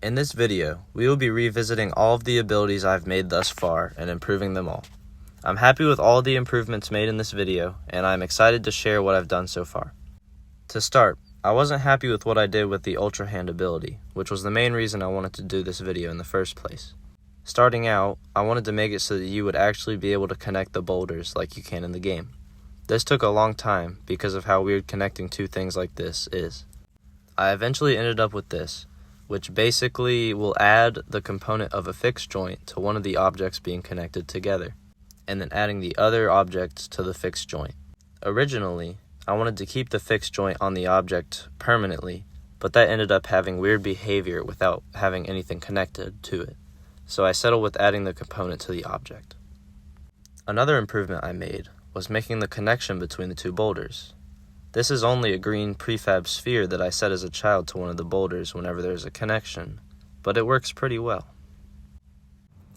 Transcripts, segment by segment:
In this video, we will be revisiting all of the abilities I've made thus far and improving them all. I'm happy with all the improvements made in this video, and I'm excited to share what I've done so far. To start, I wasn't happy with what I did with the Ultra Hand ability, which was the main reason I wanted to do this video in the first place. Starting out, I wanted to make it so that you would actually be able to connect the boulders like you can in the game. This took a long time because of how weird connecting two things like this is. I eventually ended up with this, which basically will add the component of a fixed joint to one of the objects being connected together, and then adding the other objects to the fixed joint. Originally, I wanted to keep the fixed joint on the object permanently, but that ended up having weird behavior without having anything connected to it, so I settled with adding the component to the object. Another improvement I made was making the connection between the two boulders. This is only a green prefab sphere that I set as a child to one of the boulders whenever there's a connection, but it works pretty well.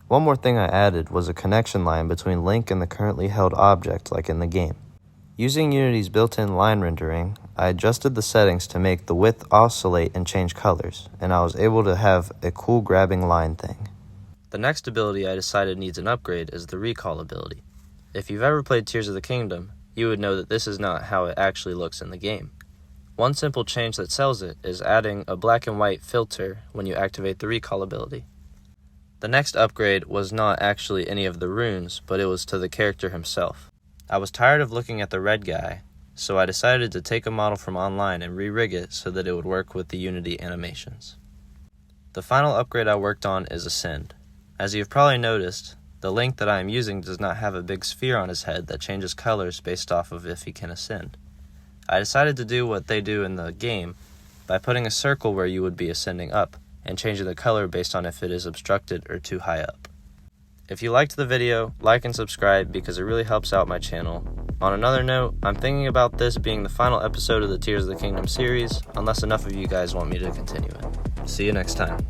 One more thing I added was a connection line between Link and the currently held object like in the game. Using Unity's built-in line rendering, I adjusted the settings to make the width oscillate and change colors, and I was able to have a cool grabbing line thing. The next ability I decided needs an upgrade is the recall ability. If you've ever played Tears of the Kingdom, you would know that this is not how it actually looks in the game. One simple change that sells it is adding a black and white filter when you activate the recall ability. The next upgrade was not actually any of the runes, but it was to the character himself. I was tired of looking at the red guy, so I decided to take a model from online and re-rig it so that it would work with the Unity animations. The final upgrade I worked on is Ascend. As you've probably noticed, the Link that I am using does not have a big sphere on his head that changes colors based off of if he can ascend. I decided to do what they do in the game by putting a circle where you would be ascending up and changing the color based on if it is obstructed or too high up. If you liked the video, like and subscribe because it really helps out my channel. On another note, I'm thinking about this being the final episode of the Tears of the Kingdom series, unless enough of you guys want me to continue it. See you next time.